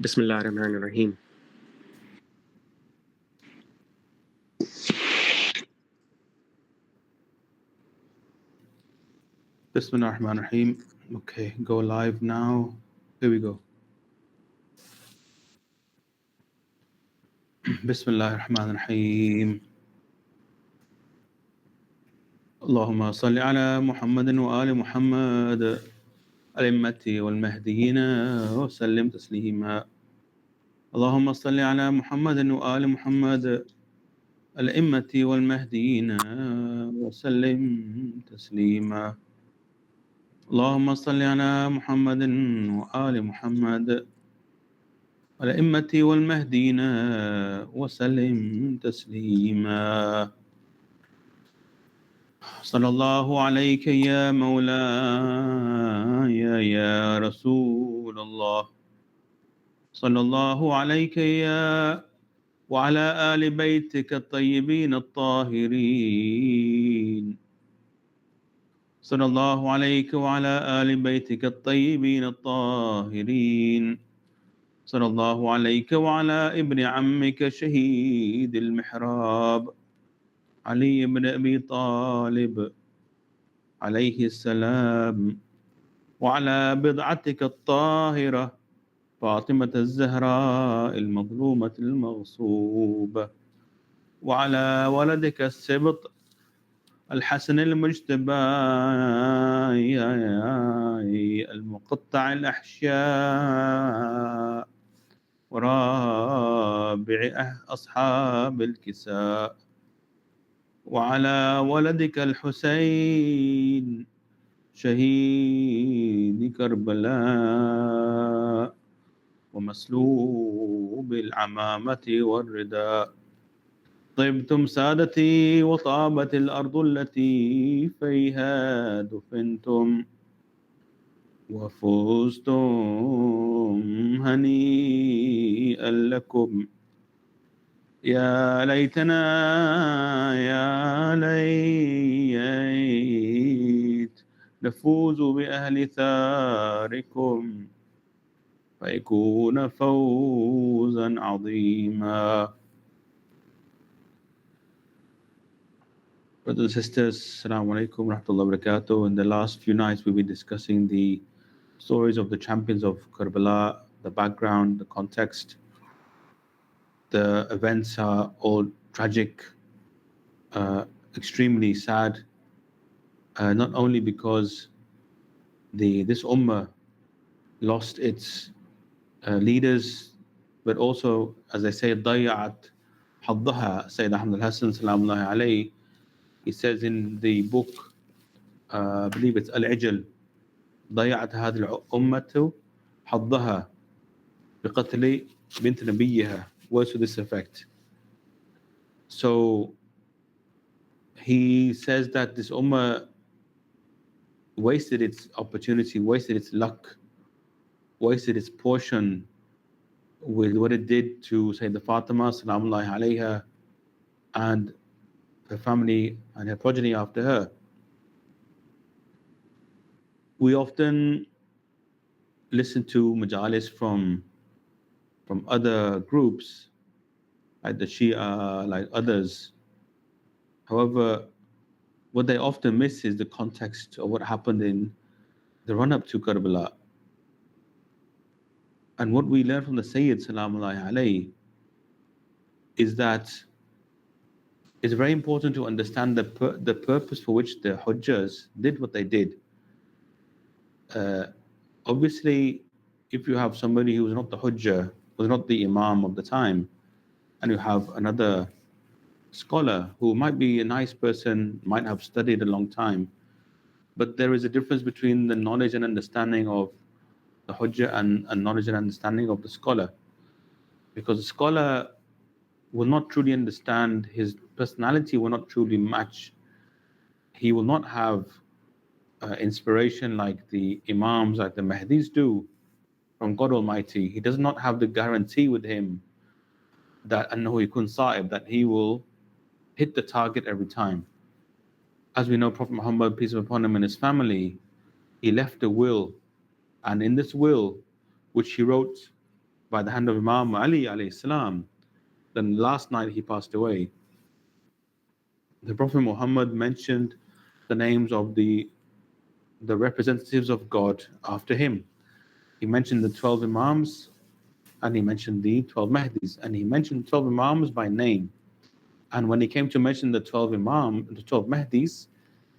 Bismillah ar-Rahman ar-Rahim. Bismillah ar-Rahman ar-Rahim. Okay, go live now. Here we go. Bismillah ar-Rahman ar-Rahim. اللهم صل على محمد وآل محمد الأئمة والمهديين وسلم تسليما. اللهم صل على محمد وآل محمد الأئمة والمهديين وسلم تسليما. اللهم صل على محمد وآل محمد الأئمة والمهديين وسلم تسليما. صلى الله عليك يا مولاي يا رسول الله. صلى الله عليك يا وعلى آل بيتك الطيبين الطاهرين. صلى الله عليك وعلى آل بيتك الطيبين الطاهرين. صلى الله عليك وعلى ابن عمك شهيد المحراب علي بن أبي طالب عليه السلام، وعلى بضعتك الطاهرة فاطمة الزهراء المظلومة المغصوبة، وعلى ولدك السبط الحسن المجتبى المقطع الأحشاء ورابع أصحاب الكساء، وعلى ولدك الحسين شهيد كربلاء ومسلوب العمامة والرداء. طبتم سادتي وطابت الأرض التي فيها دفنتم، وفزتم هنيئا لكم. يا ليتنا يا ليت نفوز بأهل ثاركم فيكون فوزا عظيما. Brothers and sisters, Assalamu alaikum wa rahmatullahi wa barakatuh. In the last few nights, we've been discussing the stories of the champions of Karbala, the background, the context. The events are all tragic, extremely sad, not only because this ummah lost its leaders, but also, as I say, ضيعت حظها. Sayyid Ahmed Al-Hasan salamullahi alayhi, he says in the book, I believe it's Al-Ijl, ضيعت هذه الأمة حظها بقتل بنت نبيها, words to this effect. So he says that this ummah wasted its opportunity, wasted its luck, wasted its portion with what it did to Sayyidah Fatima salamullahi alayha and her family and her progeny after her. We often listen to Majlis from other groups like the Shia, like others. However, what they often miss is the context of what happened in the run-up to Karbala. And what we learn from the Sayyid salamullahi alayhi is that it's very important to understand the purpose for which the Hujjahs did what they did. Obviously, if you have somebody who is not the Hujjah, who is not the Imam of the time, and you have another scholar who might be a nice person, might have studied a long time, but there is a difference between the knowledge and understanding of the Hujjah and knowledge and understanding of the scholar. Because the scholar will not truly understand, his personality will not truly match. He will not have inspiration like the Imams, like the Mahdis do from God Almighty. He does not have the guarantee with him that annahu yakun sa'ib, that he will hit the target every time. As we know, Prophet Muhammad, peace be upon him, and his family, he left a will, and in this will, which he wrote by the hand of Imam Ali alayhi salam. Then last night he passed away. The Prophet Muhammad mentioned the names of the representatives of God after him. He mentioned the 12 Imams, and he mentioned the 12 Mahdis, and he mentioned 12 Imams by name. And when he came to mention the 12 the 12 Mahdis,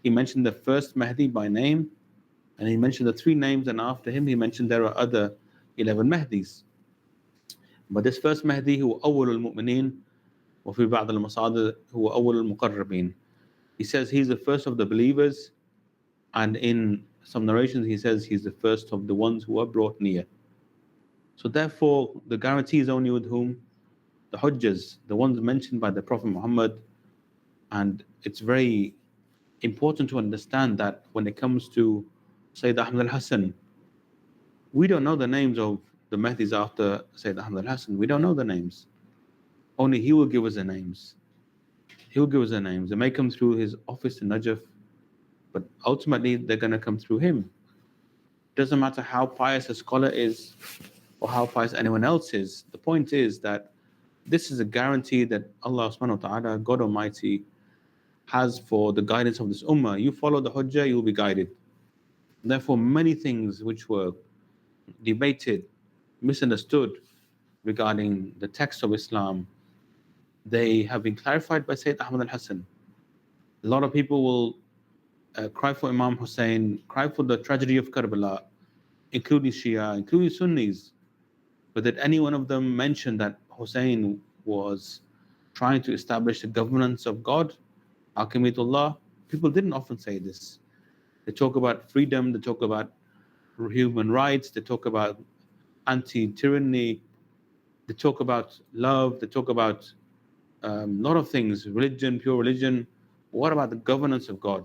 he mentioned the first Mahdi by name, and he mentioned the three names, and after him he mentioned there are other 11 Mahdis. But this first Mahdi, هو أول المؤمنين وفي بعض المصادر هو أول المقربين. He says he's the first of the believers, and in some narrations he says he's the first of the ones who are brought near. So therefore, the guarantee is only with whom? The Hujjas, the ones mentioned by the Prophet Muhammad. And it's very important to understand that when it comes to Sayyid Ahmed Al-Hasan, we don't know the names of the Mahdis after Sayyid Ahmed Al-Hasan. We don't know the names. Only he will give us the names. He will give us the names. They may come through his office in Najaf, but ultimately they're going to come through him. Doesn't matter how pious a scholar is or how pious anyone else is. The point is that this is a guarantee that Allah subhanahu wa ta'ala, God Almighty, has for the guidance of this ummah. You follow the Hujjah, you will be guided. Therefore, many things which were debated, misunderstood regarding the text of Islam, they have been clarified by Sayyid Ahmed Al-Hasan. A lot of people will cry for Imam Hussein, cry for the tragedy of Karbala, including Shia, including Sunnis. But did any one of them mention that Hussein was trying to establish the governance of God, Hakimiyatullah? People didn't often say this. They talk about freedom, they talk about human rights, they talk about anti-tyranny, they talk about love, they talk about a lot of things, religion, pure religion. What about the governance of God?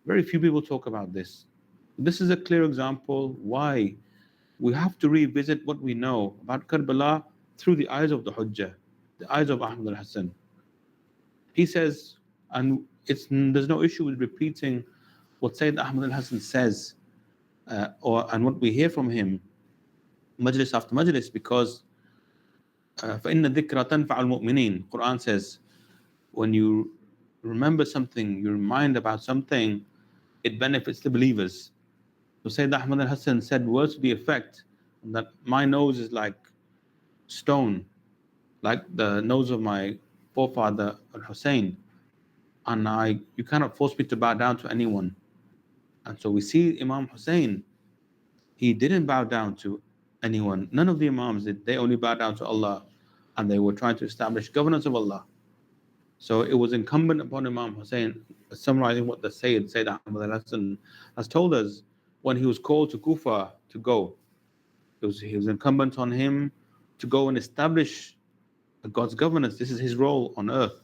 Very few people talk about this. This is a clear example why we have to revisit what we know about Karbala through the eyes of the Hujjah, the eyes of Ahmed Al-Hasan. He says, and there's no issue with repeating what Sayyid Ahmed Al-Hasan says, and what we hear from him, Majlis after Majlis, because فَإِنَّ الذِّكْرَ تَنْفَعُ الْمُؤْمِنِينَ. Quran says, when you remember something, you remind about something, it benefits the believers. So Sayyid Ahmed Al-Hasan said words to the effect that my nose is like stone, like the nose of my forefather Al-Hussein, and you cannot force me to bow down to anyone. And so we see Imam Hussein, he didn't bow down to anyone. None of the Imams did. They only bowed down to Allah, and they were trying to establish governance of Allah. So it was incumbent upon Imam Hussein, summarizing what the Sayyid Ahmad al-Hasan has told us, when he was called to Kufa to go. It was incumbent on him to go and establish God's governance. This is his role on earth.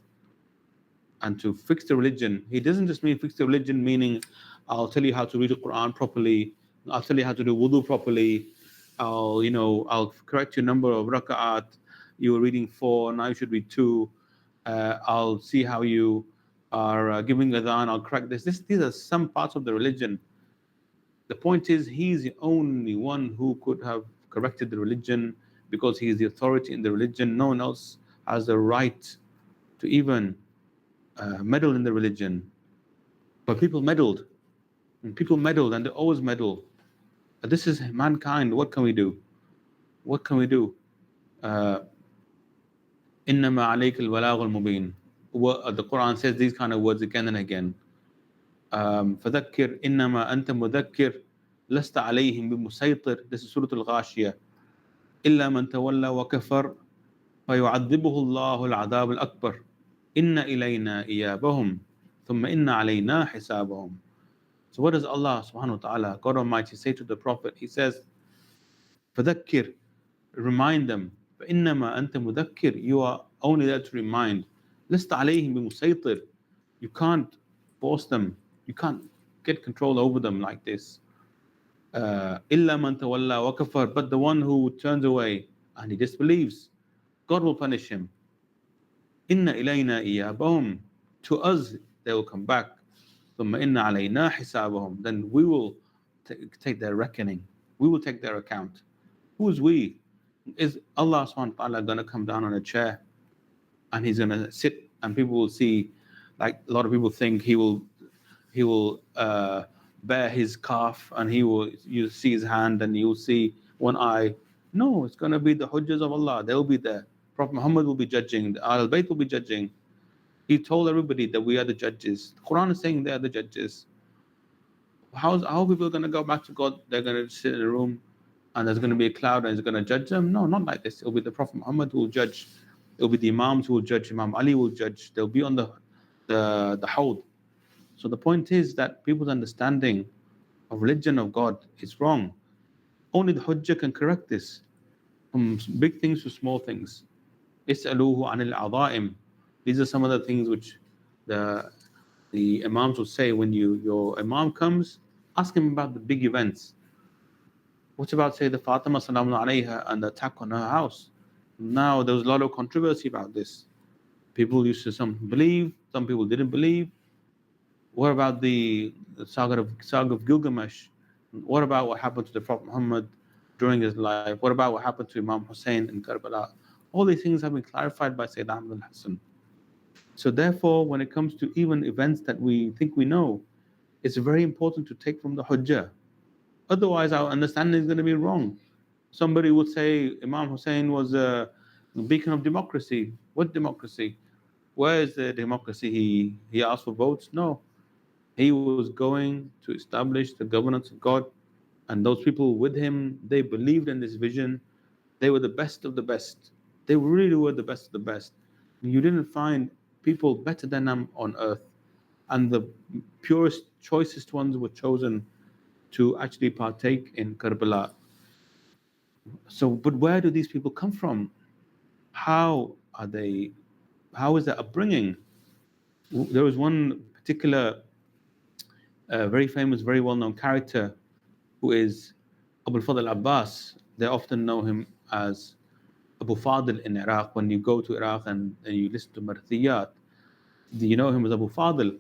And to fix the religion. He doesn't just mean fix the religion, meaning I'll tell you how to read the Quran properly, I'll tell you how to do wudu properly, I'll correct your number of raka'at. You were reading 4, now you should read 2. I'll see how you are giving adhan, I'll correct this. These are some parts of the religion. The point is, he's the only one who could have corrected the religion because he is the authority in the religion. No one else has the right to even meddle in the religion. But people meddled, and they always meddle. This is mankind. What can we do? What can we do? إِنَّمَا عَلَيْكَ الْبَلَاغُ الْمُبِينُ. The Quran says these kind of words again and again. فذكر إنما أنت مذكر لست عليهم بمسيطر. This is Surah Al-Ghashiyah. إلا من تولى وكفر فيعذبه الله العذاب الأكبر إن إلينا إيابهم ثم إن علينا حسابهم. So what does Allah subhanahu wa ta'ala, God Almighty, say to the Prophet? He says, فذكر, remind them. فإنما أنت مذكر, you are only there to remind. لست عليهم بمسيطر, you can't force them. You can't get control over them like this. إِلَّا مَنْ تَوَلَّى وَكَفَرْ. But the one who turns away and he disbelieves, God will punish him. إِنَّ إِلَيْنَا إِيَابَهُمْ. To us they will come back. ثُمَّ إِنَّ عَلَيْنَا حِسَابَهُمْ. Then we will take their reckoning. We will take their account. Who is we? Is Allah subhanahu wa ta'ala going to come down on a chair and he's going to sit and people will see, like a lot of people think he will bear his calf and you see his hand and you'll see one eye. No, it's going to be the hujjas of Allah. They'll be there. Prophet Muhammad will be judging. The Ahl Bayt will be judging. He told everybody that we are the judges. The Quran is saying they are the judges. How are people going to go back to God? They're going to sit in a room and there's going to be a cloud and it's going to judge them? No, not like this. It'll be the Prophet Muhammad who will judge. It'll be the Imams who will judge. Imam Ali will judge. They'll be on the Hawd. So the point is that people's understanding of religion of God is wrong. Only the Hujjah can correct this, from big things to small things. Is'aluhu anil adaim. These are some of the things which the Imams will say when your Imam comes, ask him about the big events. What about, say, the Fatima salamu alayha and the attack on her house? Now, there was a lot of controversy about this. People used to, some believe, some people didn't believe. What about the saga of Gilgamesh? What about what happened to the Prophet Muhammad during his life? What about what happened to Imam Hussein in Karbala? All these things have been clarified by Sayyid Ahmed Al-Hasan. So therefore, when it comes to even events that we think we know, it's very important to take from the Hujjah. Otherwise, our understanding is going to be wrong. Somebody would say Imam Hussein was a beacon of democracy. What democracy? Where is the democracy? He asked for votes? No. He was going to establish the governance of God, and those people with him, they believed in this vision. They were the best of the best. They really were the best of the best. You didn't find people better than them on earth. And the purest, choicest ones were chosen to actually partake in Karbala. So, but where do these people come from? How are they? How is their upbringing? There was one particular, very famous, very well-known character who is Abu al-Fadl Abbas. They often know him as Abu Fadl in Iraq. When you go to Iraq and you listen to Marthiyat, you know him as Abu Fadl.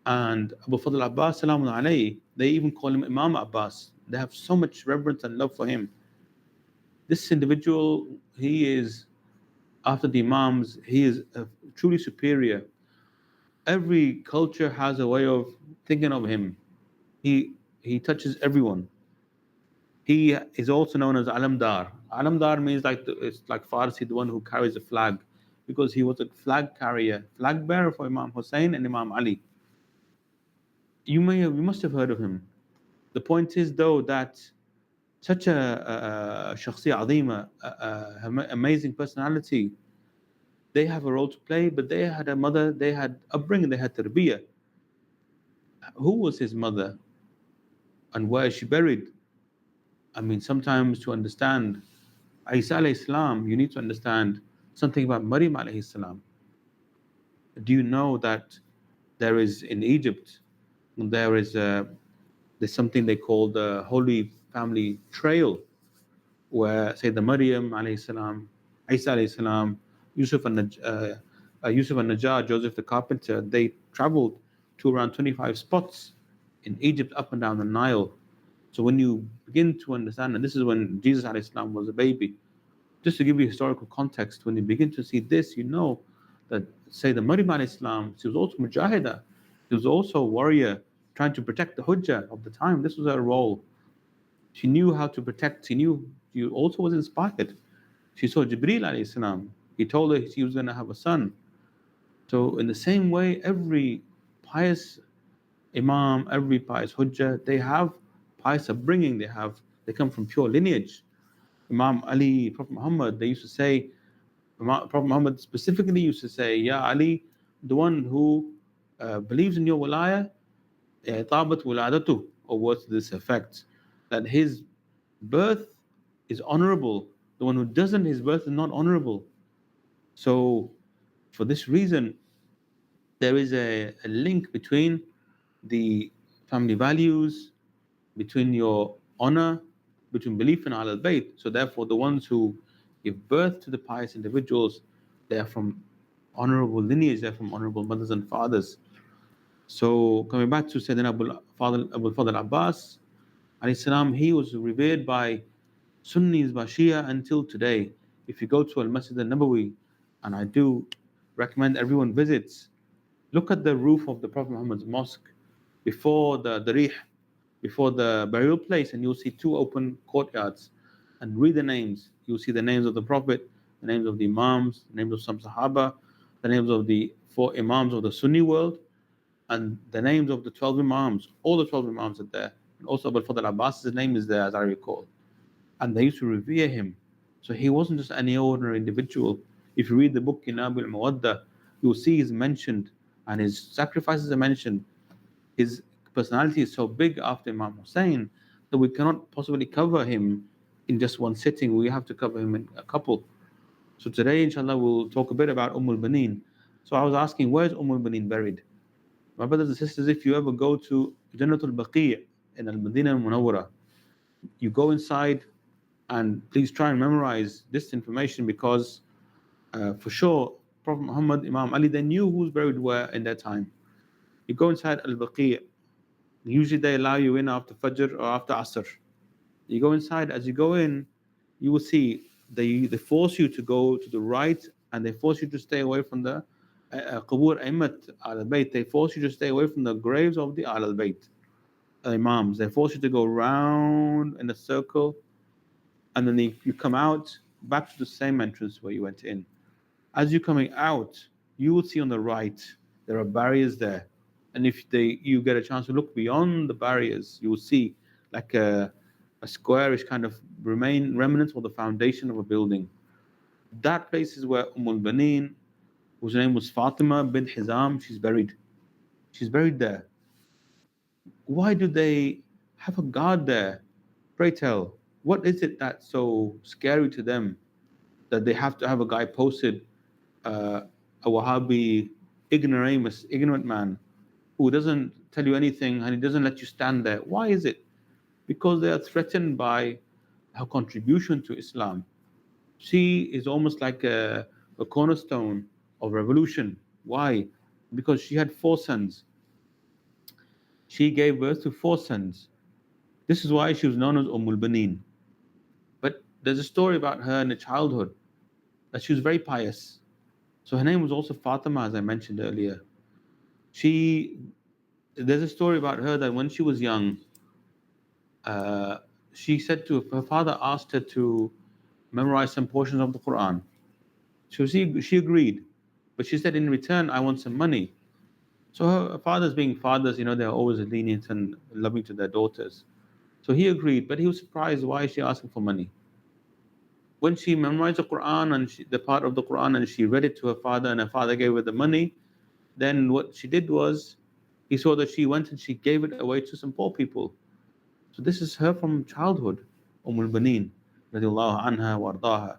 And Abu Fadl Abbas, salamun alayhi, they even call him Imam Abbas. They have so much reverence and love for him. This individual, he is, after the Imams, he is truly superior. Every culture has a way of thinking of him. He touches everyone. He is also known as Alamdar. Alamdar means it's like Farsi, the one who carries a flag, because he was a flag carrier, flag bearer for Imam Hussein and Imam Ali. You must have heard of him. The point is, though, that such a shakhsiya azima, amazing personality, they have a role to play, but they had a mother, they had upbringing, they had tarbiyah. Who was his mother and where is she buried? I mean, sometimes to understand Isa alayhi salam, you need to understand something about Maryam alayhi salam. Do you know that there is in Egypt, there's something they call the Holy Family Trail, where say the Maryam alayhi salam, Isa alayhi salam, Yusuf al-Najjar, Joseph the carpenter, they traveled to around 25 spots in Egypt up and down the Nile. So when you begin to understand, and this is when Jesus alayhi salam was a baby, just to give you historical context, when you begin to see this, you know that, say, the Maryam alayhi salam, she was also mujahida. She was also a warrior trying to protect the Hujjah of the time. This was her role. She knew how to protect. She also was inspired. She saw Jibreel alayhi salam. He told her she was going to have a son. So in the same way, every pious imam, every pious Hujjah, they have pious upbringing. They come from pure lineage. Imam Ali, Prophet Muhammad, they used to say, Prophet Muhammad specifically used to say, Ya Ali, the one who believes in your wilayah, tabat wiladatu, or words to this effect, that his birth is honorable. The one who doesn't, his birth is not honorable. So for this reason, there is a link between the family values, between your honor, between belief in Ahlul Bayt. So therefore, the ones who give birth to the pious individuals, they are from honorable lineage, they're from honorable mothers and fathers. So coming back to Sayyidina Abu Fadl Abbas, alayhi salam, he was revered by Sunnis by Shia until today. If you go to Al-Masjid al-Nabawi, and I do recommend everyone visits, look at the roof of the Prophet Muhammad's mosque before the Darih, before the burial place, and you'll see two open courtyards. And read the names. You'll see the names of the Prophet, the names of the Imams, the names of some Sahaba, the names of the four Imams of the Sunni world, and the names of the 12 Imams. All the 12 Imams are there. And also Abu Fadl Abbas's name is there, as I recall. And they used to revere him. So he wasn't just any ordinary individual. If you read the book Kinab al-Mawadda, you'll see he's mentioned and his sacrifices are mentioned. His personality is so big after Imam Hussein that we cannot possibly cover him in just one sitting. We have to cover him in a couple. So today, inshallah, we'll talk a bit about al-Banin. So I was asking, where's al-Banin buried? My brothers and sisters, if you ever go to Jannatul Baqi' in Al-Madinah al-Munawwara, you go inside and please try and memorize this information because for sure, Prophet Muhammad, Imam Ali, they knew who's buried where in their time. You go inside Al-Baqi', usually they allow you in after Fajr or after Asr. You go inside, as you go in, you will see they force you to go to the right and they force you to stay away from the Qubur A'immat al-Bayt. They force you to stay away from the graves of the al-Bayt, Imams. They force you to go round in a circle and then you come out back to the same entrance where you went in. As you're coming out, you will see on the right, there are barriers there. And if you get a chance to look beyond the barriers, you will see like a squarish kind of remnants or the foundation of a building. That place is where al-Banin, whose name was Fatima bint Hizam, she's buried. She's buried there. Why do they have a guard there? Pray tell, what is it that's so scary to them that they have to have a guy posted, a Wahhabi ignoramus, ignorant man who doesn't tell you anything and he doesn't let you stand there? Why is it? Because they are threatened by her contribution to Islam. She is almost like a cornerstone of revolution. Why? Because she had four sons. She gave birth to four sons. This is why she was known as Banin. But there's a story about her in her childhood that she was very pious. So her name was also Fatima, as I mentioned earlier. There's a story about her that when she was young, she said to her father asked her to memorize some portions of the Quran. So she agreed, but she said in return, I want some money. So her fathers, being fathers, they're always lenient and loving to their daughters. So he agreed, but he was surprised. Why is she asking for money? When she memorized the Quran and the part of the Quran and she read it to her father and her father gave her the money, then what she did was he saw that she went and she gave it away to some poor people. So this is her from childhood, al-Banin, radiallahu anha wa ardaha.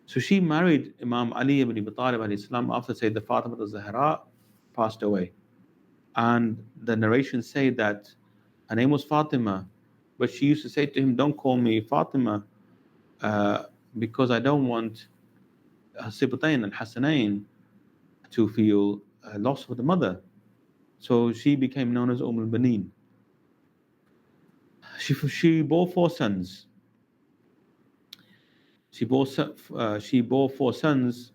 So she married Imam Ali ibn Abi Talib alayhi salam after Sayyidah Fatima al-Zahra passed away. And the narrations say that her name was Fatima, but she used to say to him, don't call me Fatima because I don't want Sibtain and Hassanain to feel loss for the mother. So she became known as al-Banin. She bore four sons. She bore four sons.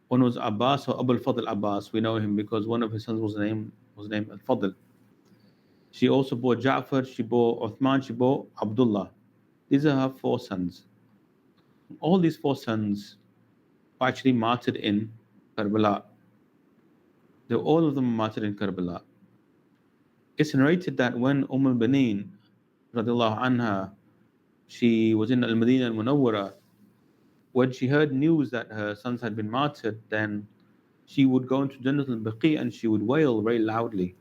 One was Abbas or Abu al-Fadl Abbas. We know him because one of his sons was named Al-Fadl. She also bore Ja'far, she bore Uthman, she bore Abdullah. These are her four sons. All these four sons were actually martyred in Karbala. All of them were martyred in Karbala. It's narrated that when al-Banin, radiallahu anha, she was in Al-Madinah al-Munawwara, when she heard news that her sons had been martyred, then she would go into Jannat al-Baqi and she would wail very loudly.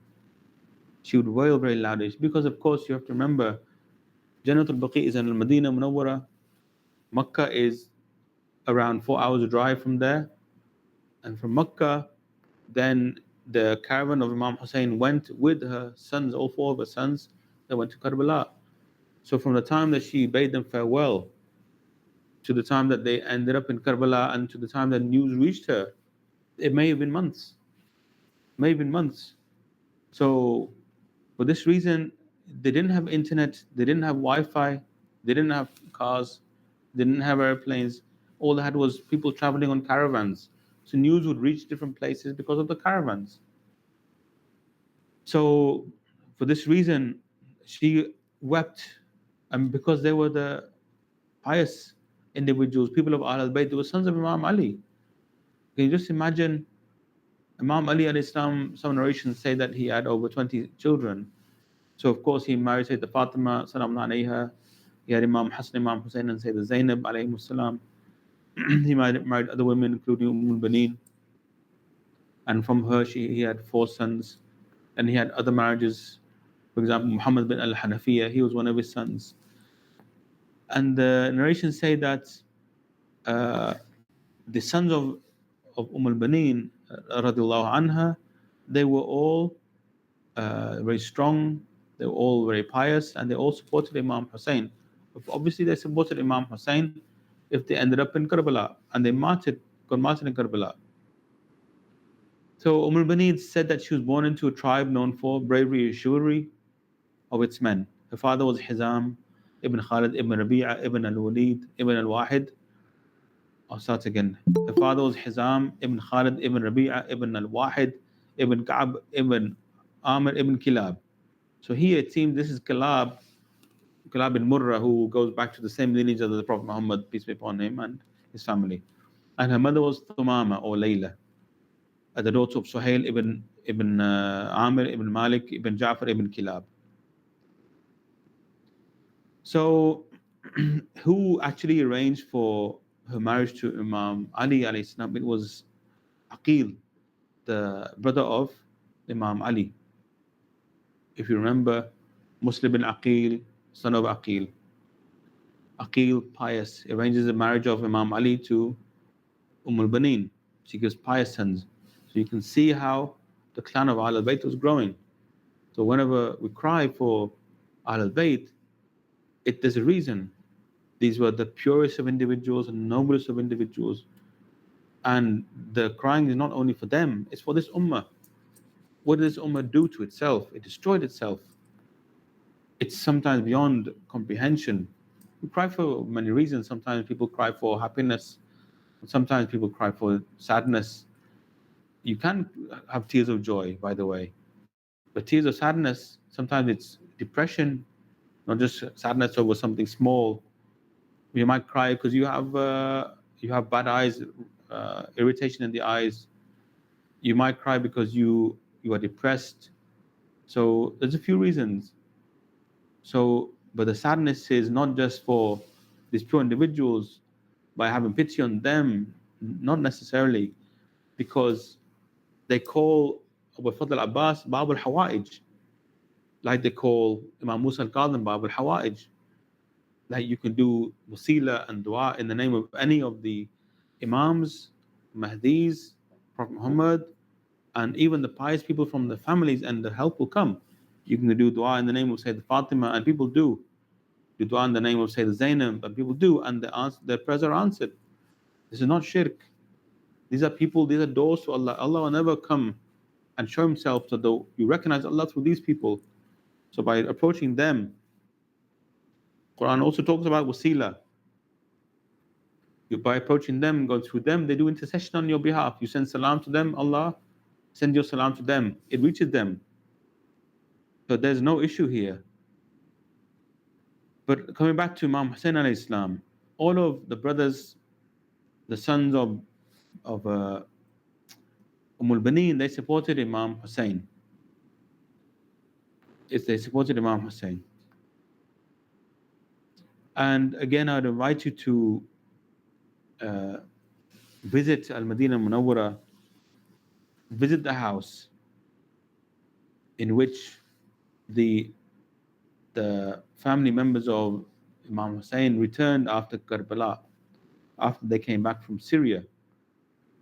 She would wail very loudly because, of course, you have to remember, Jannat al-Baqi is in Al-Madinah Munawwara. Makkah is around 4 hours drive from there. And from Makkah, then the caravan of Imam Hussein went with her sons, all four of her sons, they went to Karbala. So from the time that she bade them farewell to the time that they ended up in Karbala and to the time that news reached her, it may have been months. So for this reason, they didn't have internet, they didn't have Wi-Fi, they didn't have cars, didn't have airplanes. All they had was people traveling on caravans. So news would reach different places because of the caravans. So for this reason, she wept, and because they were the pious individuals, people of Ahl al-Bayt, they were sons of Imam Ali. Can you just imagine Imam Ali alayhi salam? Some narrations say that he had over 20 children. So of course he married Sayyidah Fatima, salam alayha. He had Imam Hasan, Imam Hussein, and Sayyidah Zainab alayhi salam. He married other women, including al-Baneen. And from her, he had 4 sons. And he had other marriages. For example, Muhammad ibn Al-Hanafiya, he was one of his sons. And the narrations say that uh, the sons of al-Baneen, radiallahu anha, they were all very strong, they were all very pious, and they all supported Imam Hussein. Obviously, they supported Imam Hussein if they ended up in Karbala, and they got martyred in Karbala. So al-Baneen said that she was born into a tribe known for bravery and chivalry of its men. Her father was Hizam ibn Khalid ibn Rabi'a ibn al-Walid ibn al-Wahid. I'll start again. Her father was Hizam ibn Khalid ibn Rabi'a ibn al-Wahid ibn Ka'ab ibn Amr ibn Kilab. So here it seems this is Kilab bin Murrah, who goes back to the same lineage of the Prophet Muhammad, peace be upon him, and his family. And her mother was Thumama or Layla, the daughter of Suhail ibn Amir ibn Malik ibn Ja'far ibn Kilab. So, who actually arranged for her marriage to Imam Ali alayhi salam? It was Aqil, the brother of Imam Ali. If you remember, Muslim bin Aqil, son of Aqil. Aqil, pious, arranges the marriage of Imam Ali to al-Baneen. She gives pious sons. So you can see how the clan of Ahl al-Bayt was growing. So whenever we cry for Ahl al-Bayt, there's a reason. These were the purest of individuals and noblest of individuals. And the crying is not only for them, it's for this ummah. What did this ummah do to itself? It destroyed itself. It's sometimes beyond comprehension. We cry for many reasons. Sometimes people cry for happiness. Sometimes people cry for sadness. You can have tears of joy, by the way. But tears of sadness, sometimes it's depression, not just sadness over something small. You might cry because you have bad eyes, irritation in the eyes. You might cry because you are depressed. So there's a few reasons. So, but the sadness is not just for these pure individuals by having pity on them, not necessarily, because they call Abu Fadl Abbas Bab al-Hawa'ij, like they call Imam Musa al-Kadhim Bab al-Hawa'ij. Like you can do wasila and dua in the name of any of the Imams, Mahdis, Prophet Muhammad, and even the pious people from the families, and the help will come. You can do dua in the name of Sayyid Fatima, and people do dua in the name of Sayyid Zainab, and people do, and their prayers are answered. This is not shirk. These are people, these are doors to Allah. Allah will never come and show Himself, so though you recognize Allah through these people. So by approaching them, Quran also talks about wasila. By approaching them, going through them, they do intercession on your behalf. You send salam to them, Allah send your salam to them. It reaches them. So there's no issue here. But coming back to Imam Hussein alayhi salam, all of the brothers, the sons of al-Baneen, they supported Imam Hussein. They supported Imam Hussein. And again, I'd invite you to visit Al-Madinah Munawwara, visit the house in which the family members of Imam Hussein returned after Karbala, after they came back from Syria.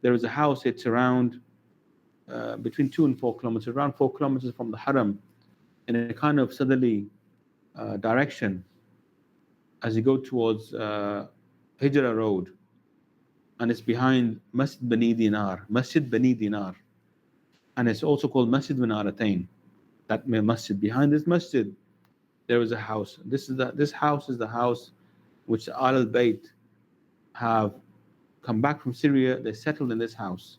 There is a house, it's around between 2 and 4 kilometers, around 4 kilometers from the Haram, in a kind of southerly direction as you go towards Hijra Road. And it's behind Masjid Bani Dinar. And it's also called Masjid Minaratain. That masjid, behind this masjid, there is a house. This house is the house which Al al-Bayt have come back from Syria. They settled in this house.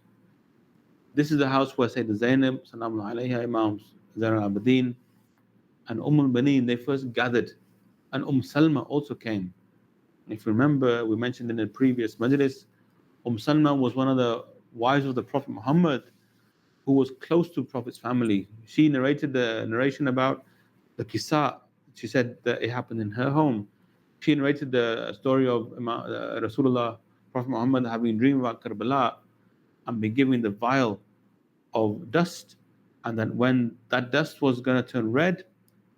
This is the house where Sayyidah Zainab, Salaam alayha, Imam Zain al-Abidin, and al-Banin, they first gathered. And Salma also came. And if you remember, we mentioned in the previous Majlis, Salma was one of the wives of the Prophet Muhammad who was close to Prophet's family. She narrated the narration about the Kisa. She said that it happened in her home. She narrated the story of Rasulullah, Prophet Muhammad, having a dream about Karbala and be given the vial of dust. And then when that dust was going to turn red,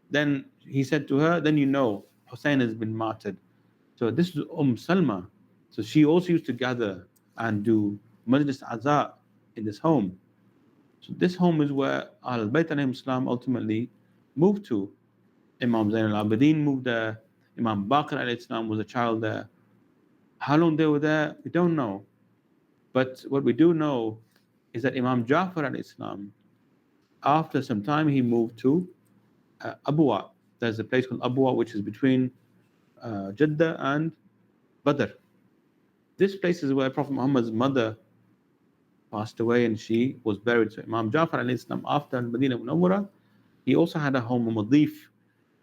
then he said to her, then you know Hussein has been martyred. So this is Salma. So she also used to gather and do Majlis Aza in this home. So this home is where Ahl Bayt alayhim Islam ultimately moved to. Imam Zain al-Abidin moved there. Imam Baqir alayhi Islam was a child there. How long they were there, we don't know. But what we do know is that Imam Ja'far alayhi Islam, after some time, he moved to Abwa. There's a place called Abwa, which is between Jeddah and Badr. This place is where Prophet Muhammad's mother passed away and she was buried. So Imam Ja'far alayhi Islam, after Medina Munawwara, he also had a home, a Madif,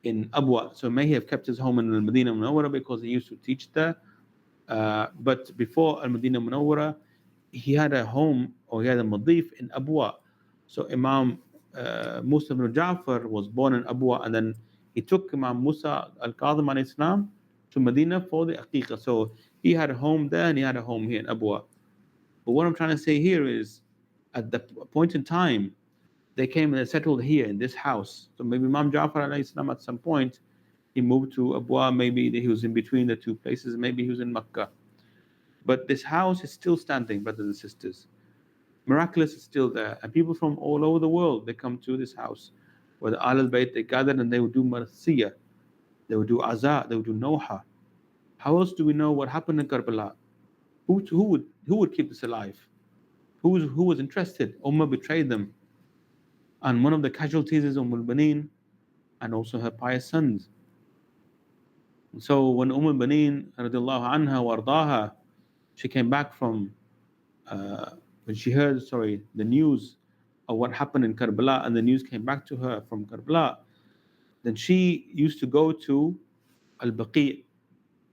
in Abwa. So may he have kept his home in Medina Munawwara because he used to teach there. But before Al-Medina Munawwara, he had a home, or he had a Madif in Abwa. So Imam Musa ibn Ja'far was born in Abwa, and then he took Imam Musa al-Kadhim alayhi Islam to Medina for the Aqiqah. So he had a home there and he had a home here in Abwa. But what I'm trying to say here is, at the point in time, they came and they settled here in this house. So maybe Imam Ja'far alayhi Islam at some point, he moved to Abwa, maybe he was in between the two places, maybe he was in Makkah. But this house is still standing, brothers and sisters. Miraculous is still there. And people from all over the world, they come to this house where the Ahl al-Bayt, they gathered and they would do Marsiyah, they would do Azah, they would do Noha. How else do we know what happened in Karbala? Who would keep this alive? Who was interested? Ummah betrayed them. And one of the casualties is al-Banin and also her pious sons. So when al-Banin, radiallahu anha wa ardaha, she came back from, when she heard, the news of what happened in Karbala, and the news came back to her from Karbala, then she used to go to Al-Baqi,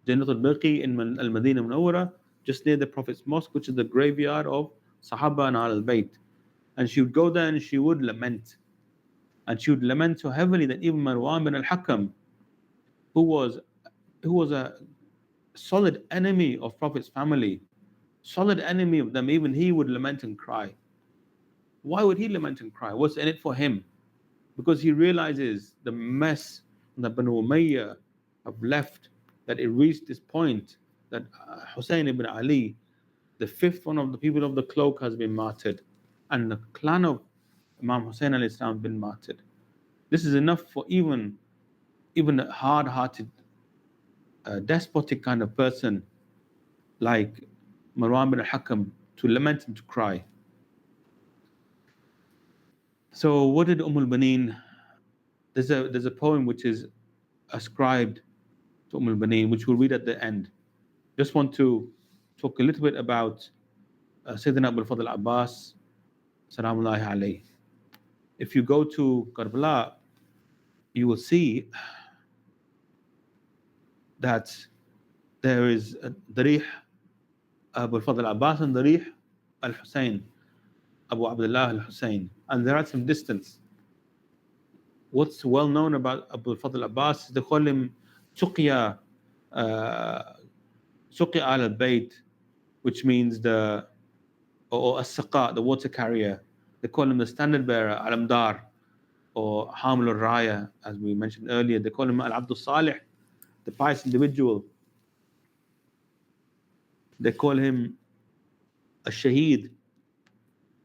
Jannat al-Baqi in Al-Madinah Munawwara, just near the Prophet's mosque, which is the graveyard of Sahaba and Al-Bayt. And she would go there and she would lament. And she would lament so heavily that even Marwan bin al-Hakam, who was a solid enemy of Prophet's family, solid enemy of them, even he would lament and cry. Why would he lament and cry? What's in it for him? Because he realizes the mess that Banu Umayyah have left, that it reached this point that Hussein ibn Ali, the fifth one of the people of the cloak, has been martyred, and the clan of Imam Hussein alayhi salam been martyred. This is enough for even a hard-hearted, despotic kind of person like Marwan bin al-Hakam to lament and to cry. So what did al-Banin? There's a poem which is ascribed to al-Banin, which we'll read at the end. Just want to talk a little bit about Sayyidina Abul Fadl Abbas, salamullahi alayhi. If you go to Karbala, you will see that there is Darih Abul Fadl Abbas and Darih Al-Hussein, Abu Abdullah Al-Hussein, and they're at some distance. What's well known about Abu Fadl Abbas is they call him Suqya al-Bayt, which means or as-Saqa, the water carrier. They call him the standard bearer, Al-Amdar, or Hamil al-Raya, as we mentioned earlier. They call him Al-Abdul Salih, the pious individual. They call him a Shaheed.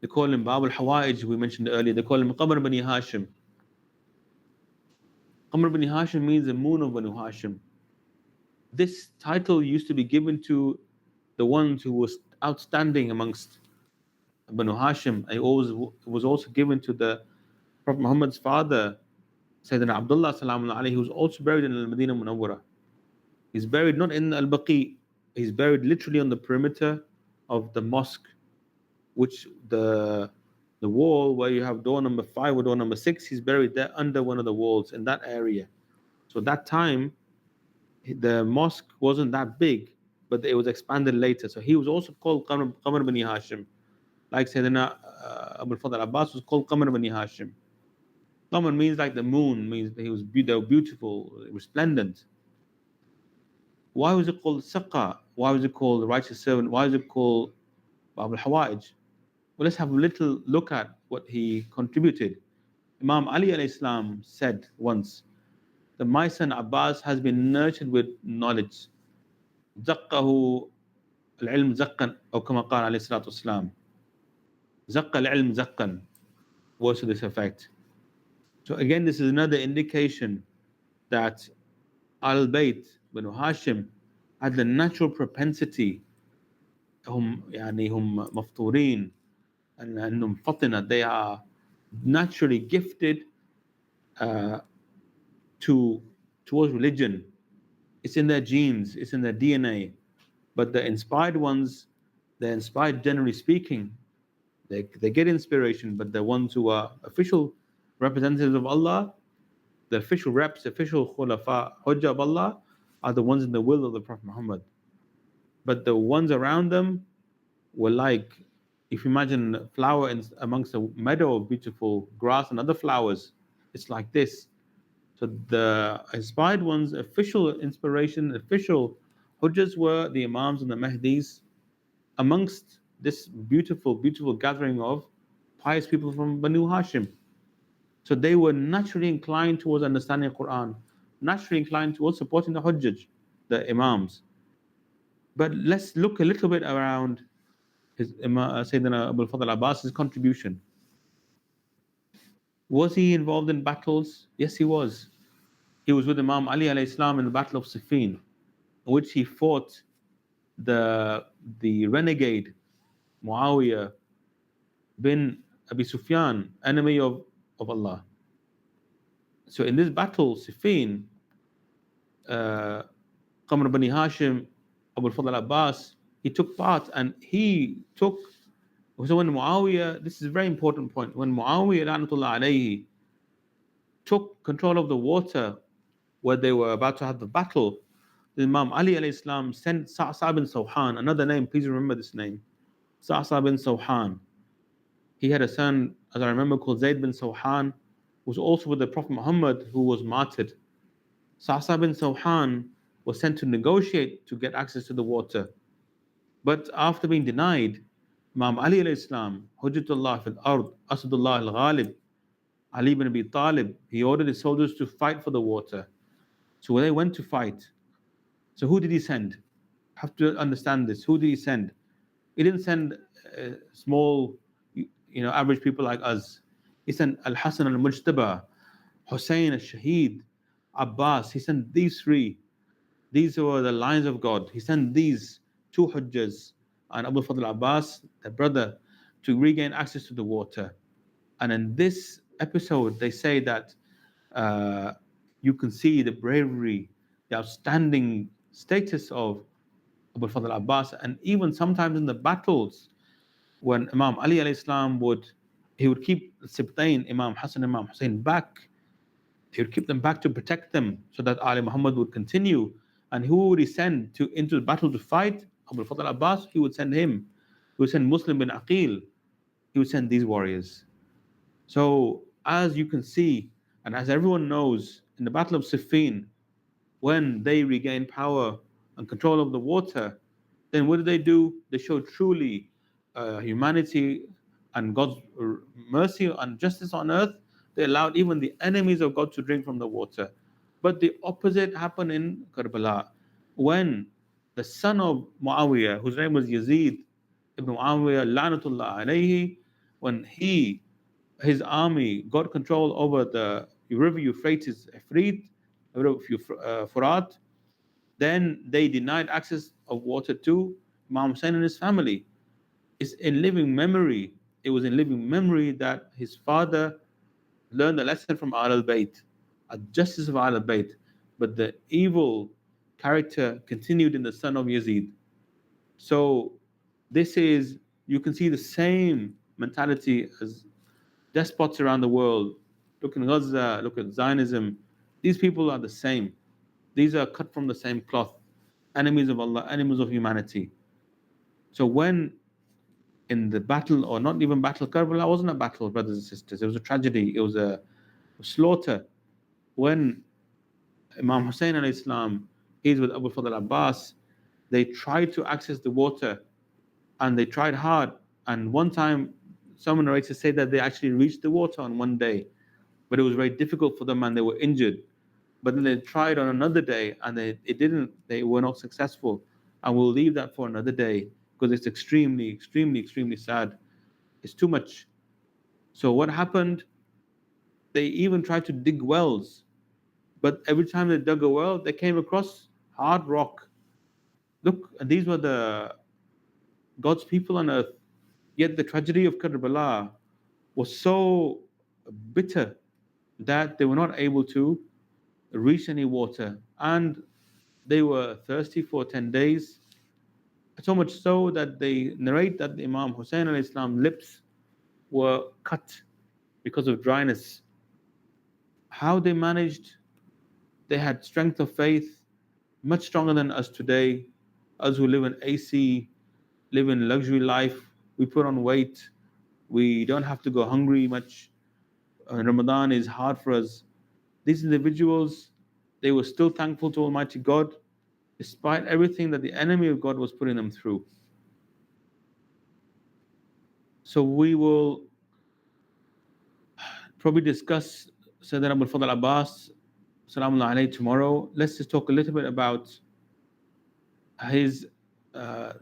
They call him Bab al-Hawaij, we mentioned earlier. They call him Qamar Bani Hashim. Qamar Bani Hashim means the moon of Banu Hashim. This title used to be given to the ones who was outstanding amongst Banu Hashim. It was also given to the Prophet Muhammad's father, Sayyidina Abdullah salam alayhi, who was also buried in Al-Madinah Munawwara. He's buried not in Al-Baqi, he's buried literally on the perimeter of the mosque, which the wall where you have door number 5 or door number 6, he's buried there under one of the walls in that area. So that time, the mosque wasn't that big, but it was expanded later. So he was also called Qamar bin Hashim. Like Sayyidina Abu al-Fadl Abbas was called Qamar bin Hashim. Qamar means like the moon, means that they were beautiful, resplendent. Why was it called Saqa? Why was it called the righteous servant? Why was it called Bab al-Hawaj? Well, let's have a little look at what he contributed. Imam Ali alayhi salam said once that my son Abbas has been nurtured with knowledge. زقه العلم زقا أو كما قال عليه الصلاة والسلام. زق العلم زقا, words to this effect. So again, this is another indication that Al-Bayt, Banu Hashim, had the natural propensity, هم مفطورين أنهم فطنة, they are naturally gifted towards religion. It's in their genes, it's in their DNA. But the inspired ones, they're inspired generally speaking. They get inspiration, but the ones who are official representatives of Allah, the official reps, official khulafa, hujjah of Allah, are the ones in the will of the Prophet Muhammad. But the ones around them were like, if you imagine a flower amongst a meadow of beautiful grass and other flowers, it's like this. So the inspired ones, official inspiration, official hujjas were the imams and the mahdis amongst this beautiful, beautiful gathering of pious people from Banu Hashim. So they were naturally inclined towards understanding the Quran, naturally inclined towards supporting the hujjaj, the imams. But let's look a little bit around his Sayyidina Abu al-Fadl Abbas's contribution. Was he involved in battles? Yes, he was. He was with Imam Ali alayhi salam in the Battle of Siffin, in which he fought the renegade Muawiyah bin Abi Sufyan, enemy of Allah. So in this battle, Siffin, Qamr bin Hashim, Abu al-Fadl Abbas, he took part, and so when Muawiyah, this is a very important point, when Muawiyah la'natullah alayhi took control of the water where they were about to have the battle, the Imam Ali alayhi salam sent Sa'sa bin Sawhan, another name, please remember this name, Sa'sa bin Sawhan. He had a son, as I remember, called Zayd bin Sawhan, who was also with the Prophet Muhammad, who was martyred. Sa'sa bin Sawhan was sent to negotiate to get access to the water. But after being denied, Imam Ali alayhi salam, Hujjatullah fil ard, Asadullah al-Ghalib, Ali ibn Abi Talib, he ordered his soldiers to fight for the water. So when they went to fight, so who did he send? Have to understand this. Who did he send? He didn't send small, average people like us. He sent Al-Hasan al-Mujtaba, Hussein al-Shaheed, Abbas. He sent these three. These were the lions of God. He sent these two hujjas and Abu Fadl Abbas, their brother, to regain access to the water. And in this episode, they say that you can see the bravery, the outstanding status of Abu Fadl Abbas, and even sometimes in the battles, when Imam Ali alayhi salam would keep Sibtain, Imam Hassan, Imam Hussein back. He would keep them back to protect them so that Ali Muhammad would continue. And who would he send into the battle to fight? Abu Fadl Abbas, he would send him. He would send Muslim bin Aqil. He would send these warriors. So as you can see, and as everyone knows, in the Battle of Siffin, when they regained power and control of the water, then what did they do? They showed truly humanity and God's mercy and justice on earth. They allowed even the enemies of God to drink from the water. But the opposite happened in Karbala, when the son of Muawiyah, whose name was Yazid ibn Muawiyah, La'natullah alayhi, when his army got control over the river Euphrates, Ifrit, Furat, then they denied access of water to Imam Hussein and his family. It's in living memory. It was in living memory that his father learned the lesson from Al Bayt, a justice of Al Bayt. But the evil character continued in the son of Yazid. So this is, you can see the same mentality as despots around the world. Look in Gaza, look at Zionism. These people are the same. These are cut from the same cloth. Enemies of Allah, enemies of humanity. So when in the battle, or not even battle, Karbala wasn't a battle, brothers and sisters. It was a tragedy. It was a slaughter. When Imam Hussein alayhi salam, he's with Abu Fadl Abbas, they tried to access the water and they tried hard. And one time, some narrators say that they actually reached the water on one day, but it was very difficult for them and they were injured. But then they tried on another day and they were not successful. And we'll leave that for another day because it's extremely, extremely, extremely sad. It's too much. So what happened? They even tried to dig wells, but every time they dug a well, they came across hard rock. Look, and these were the God's people on earth. Yet the tragedy of Karbala was so bitter that they were not able to reach any water, and they were thirsty for 10 days. So much so that they narrate that the Imam Hussein alayhi salam lips were cut because of dryness. How they managed, they had strength of faith, much stronger than us today. Us who live in AC, live in luxury life, we put on weight, we don't have to go hungry much. Ramadan is hard for us. These individuals, they were still thankful to Almighty God despite everything that the enemy of God was putting them through. So we will probably discuss Sayyidina Abu Fadl Abbas, Salaamullah alayhi, tomorrow. Let's just talk a little bit about his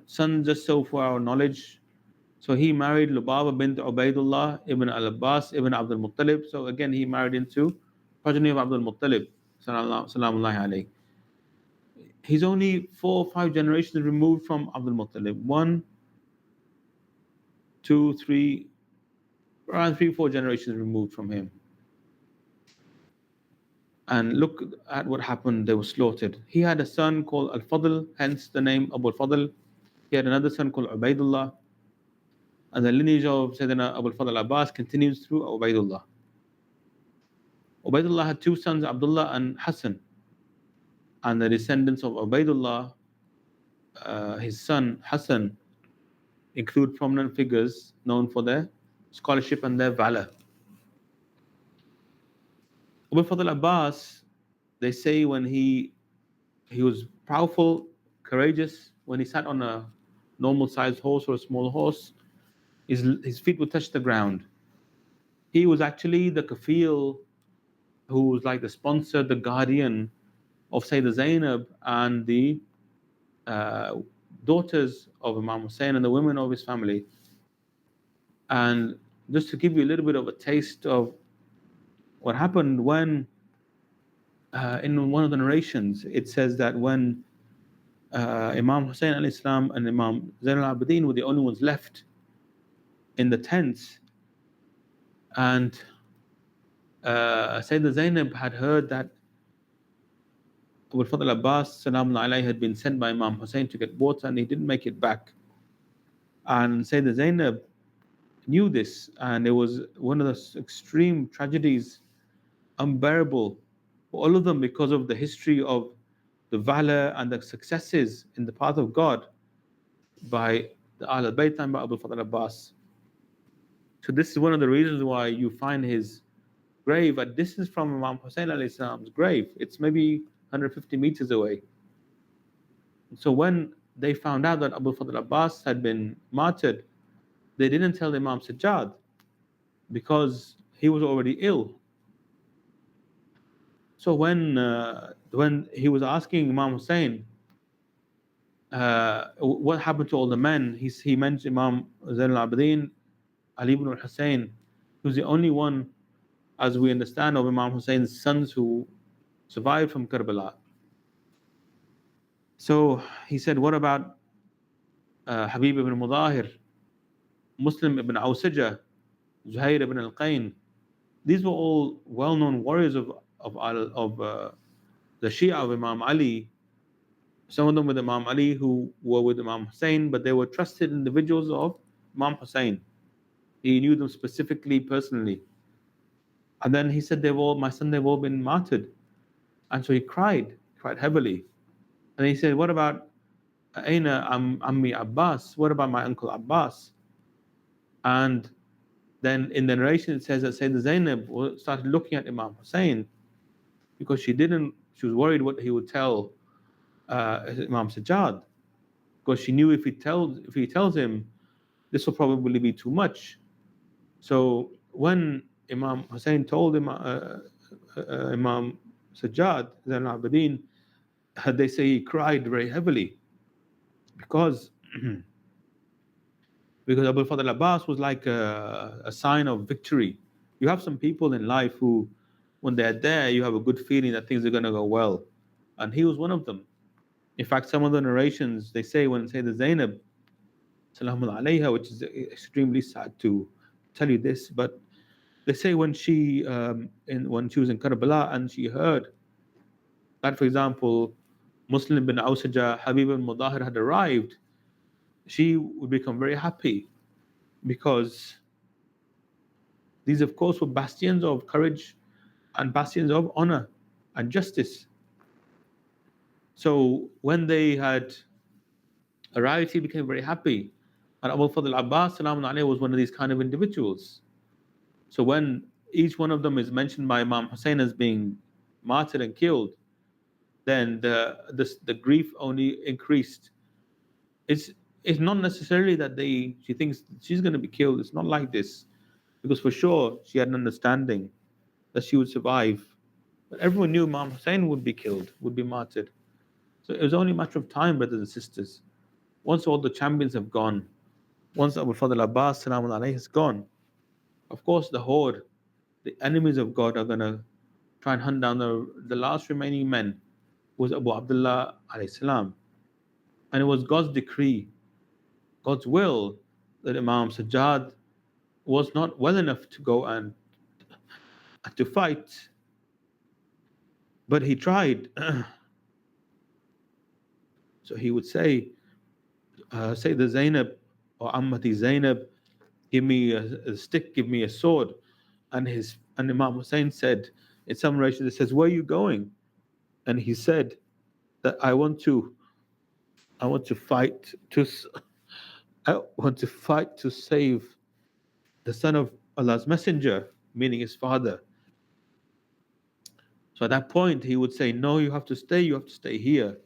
son, just so for our knowledge. So he married Lubaba bint Ubaidullah ibn al-Abbas ibn Abdul Muttalib. So again, he married into progeny of Abdul Muttalib, Salaamullah alayhi. He's only 4 or 5 generations removed from Abdul Muttalib. 1, 2, 3, around 3, 4 generations removed from him. And look at what happened. They were slaughtered. He had a son called Al-Fadl, hence the name Abu Al-Fadl. He had another son called Ubaidullah. And the lineage of Sayyidina Abu Al-Fadl Abbas continues through Ubaidullah. Ubaidullah had 2 sons, Abdullah and Hassan. And the descendants of Ubaidullah, his son Hassan, include prominent figures known for their scholarship and their valor. Abu Fadl Abbas, they say when he was powerful, courageous. When he sat on a normal sized horse or a small horse, his feet would touch the ground. He was actually the kafil, who was like the sponsor, the guardian of Sayyidah Zainab and the daughters of Imam Hussein and the women of his family. And just to give you a little bit of a taste of what happened when, in one of the narrations, it says that when Imam Hussein al-Islam and Imam Zain al-Abidin were the only ones left in the tents, and Sayyidah Zainab had heard that Abu Fadl Abbas Salaamullah alayhi had been sent by Imam Hussein to get water and he didn't make it back. And Sayyidah Zainab knew this, and it was one of the extreme tragedies, unbearable for all of them because of the history of the valor and the successes in the path of God by the Ahl al-Bayt and by Abu Fadl Abbas. So this is one of the reasons why you find his grave at distance from Imam Hussein alayhi salam's grave. It's maybe 150 meters away. So when they found out that Abu Fadl Abbas had been martyred, they didn't tell Imam Sajjad because he was already ill. So when he was asking Imam Hussein what happened to all the men, he mentioned Imam Zain al-Abidin, Ali ibn al-Hussein, who's the only one, as we understand, of Imam Hussein's sons who survived from Karbala. So he said, what about Habib ibn Mudahir, Muslim ibn Awsaja, Zuhair ibn al-Qayn? These were all well-known warriors of the Shia of Imam Ali, Some of them with Imam Ali who were with Imam Hussein, but they were trusted individuals of Imam Hussein. He knew them specifically, personally. And then he said, my son, they've all been martyred. And so he cried heavily. And he said, what about Aina Ammi Abbas? What about my uncle Abbas? And then in the narration it says that Sayyidina Zainab started looking at Imam Hussein because she was worried what he would tell Imam Sajjad, because she knew if he tells him, this will probably be too much. So when Imam Hussein told Imam Sajjad, Zain al-Abidin, they say he cried very heavily because Abu Fadl Abbas was like a sign of victory. You have some people in life who, when they're there, you have a good feeling that things are going to go well. And he was one of them. In fact, some of the narrations, they say when say the Zainab, Salamun alayha, which is extremely sad to tell you this, but they say when when she was in Karbala and she heard that, for example, Muslim bin Awsaja, Habib al-Mudahir had arrived, she would become very happy because these, of course, were bastions of courage and bastions of honor and justice. So when they had arrived, he became very happy. And Abu Fadl Abbas, Salamun alayhi, was one of these kind of individuals. So when each one of them is mentioned by Imam Hussein as being martyred and killed, then the grief only increased. It's not necessarily that she thinks she's going to be killed. It's not like this, because for sure she had an understanding that she would survive. But everyone knew Imam Hussein would be killed, would be martyred. So it was only a matter of time, brothers and sisters. Once all the champions have gone, once Abu Fadl Abbas Salamun alayhi is gone, of course the horde, the enemies of God, are going to try and hunt down the last remaining men, who was Abu Abdullah alayhi salam. And it was God's decree, God's will, that Imam Sajjad was not well enough to go and to fight, but he tried. So he would say the Zainab or Ammati Zainab, give me a stick, give me a sword. And Imam Hussein said, in some narration it says, where are you going? And he said that I want to fight to save the son of Allah's messenger, meaning his father. So at that point he would say, no, you have to stay here,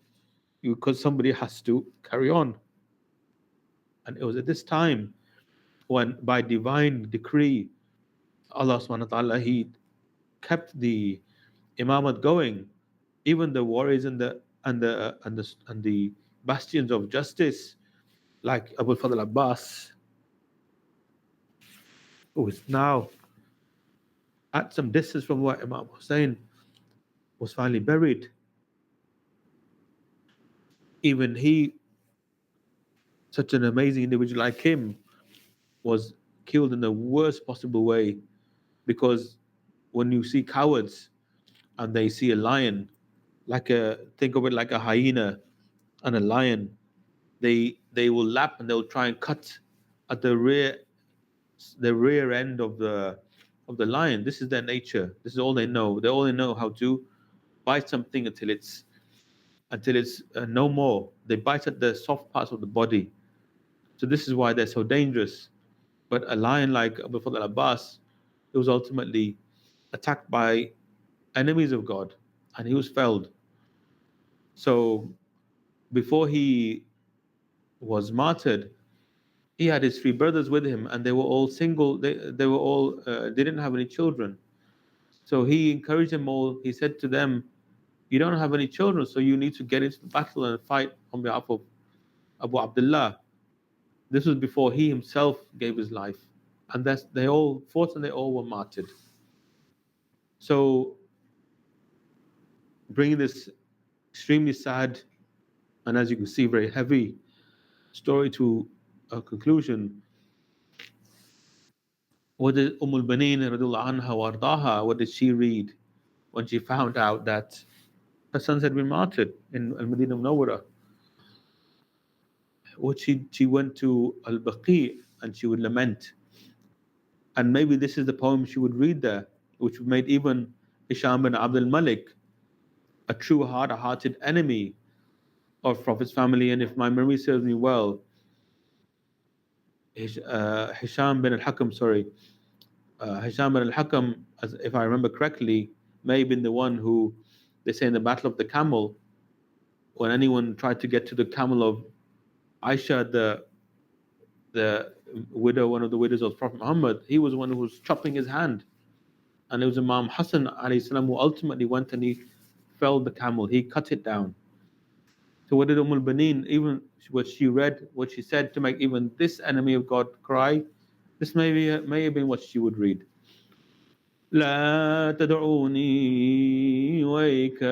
because somebody has to carry on. And it was at this time when, by divine decree, Allah subhanahu wa ta'ala, he kept the imamat going. Even the warriors and the bastions of justice, like Abu Fadl Abbas, who is now at some distance from where Imam Hussein was finally buried. Even he, such an amazing individual like him, was killed in the worst possible way, because when you see cowards and they see a lion, think of it like a hyena and a lion, they will lap and they'll try and cut at the rear end of the lion. This is their nature. This is all they know. They only know how to bite something until it's no more. They bite at the soft parts of the body. So this is why they're so dangerous. But a lion like Abu Fadl Abbas, he was ultimately attacked by enemies of God, and he was felled. So before he was martyred, he had his three brothers with him, and they were all single. They didn't have any children. So he encouraged them all. He said to them, "You don't have any children, so you need to get into the battle and fight on behalf of Abu Abdullah." This was before he himself gave his life, and they all fought and they all were martyred. So, bringing this extremely sad, and as you can see, very heavy story to a conclusion, what did Anha, what did she read when she found out that her sons had been martyred in Al-Madinah Munawwara. What she went to Al-Baqi and she would lament. And maybe this is the poem she would read there, which made even Hisham bin Abdul Malik a true hearted enemy of Prophet's family. And if my memory serves me well, Hisham bin al-Hakam, Hisham bin al-Hakam, as if I remember correctly, may have been the one who, they say in the Battle of the Camel, when anyone tried to get to the camel of Aisha, the widow, one of the widows of Prophet Muhammad, he was the one who was chopping his hand. And it was Imam Hassan alayhi salam who ultimately went and he felled the camel, he cut it down. So what did Baneen, even what she read, what she said to make even this enemy of God cry, this may have been what she would read. لا تدعوني ويك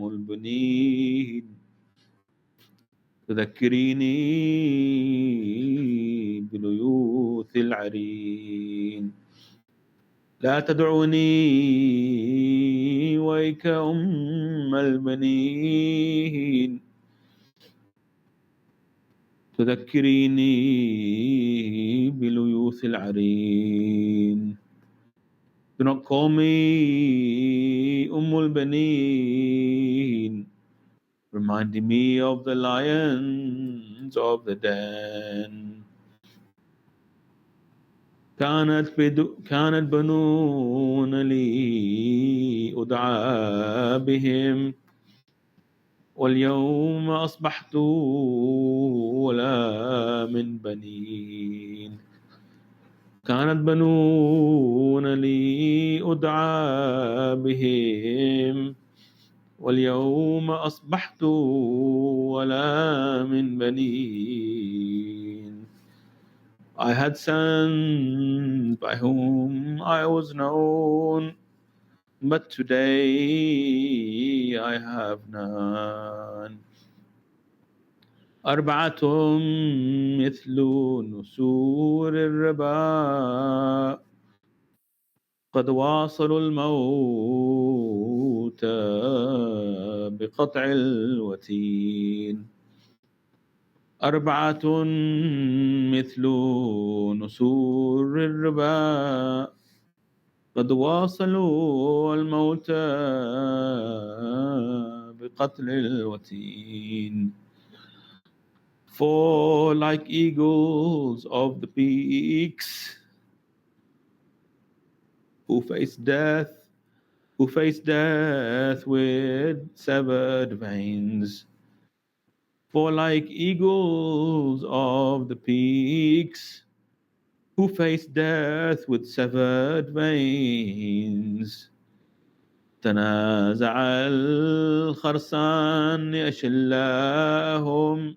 البنين تذكريني بليوث العرين لا تدعوني ويك البنين تذكريني بليوث العرين. Do not call me البنين, reminding me of the lions of the den. كانت بنون لي أدعى بهم واليوم أصبحت ولا من بنين. كانت بنون لي أدعى بهم واليوم أصبحت ولا من بنين. I had sons by whom I was known, but today I have none. أربعة مثل نسور الربا قد واصلوا الموت بقطع الوتين. أربعة مثل نسور الربا قد واصلوا الموت بقتل الوتين. For like eagles of the peaks who face death with severed veins. For like eagles of the peaks who face death with severed veins. تنازع الخرسان أشلاهم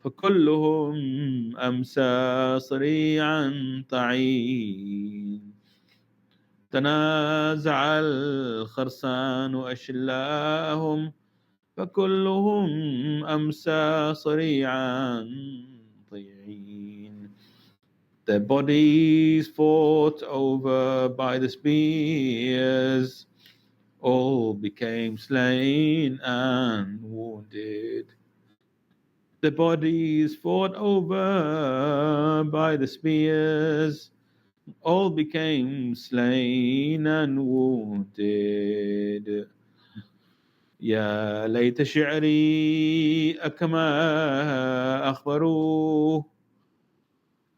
فكلهم أمسى صريعا طعين. تنازع الخرسان أشلاهم فكلهم أمسى صريعا طيعين. Their bodies fought over by the spears all became slain and wounded. The bodies fought over by the spears all became slain and wounded. يا ليت شعري أكما أخبروه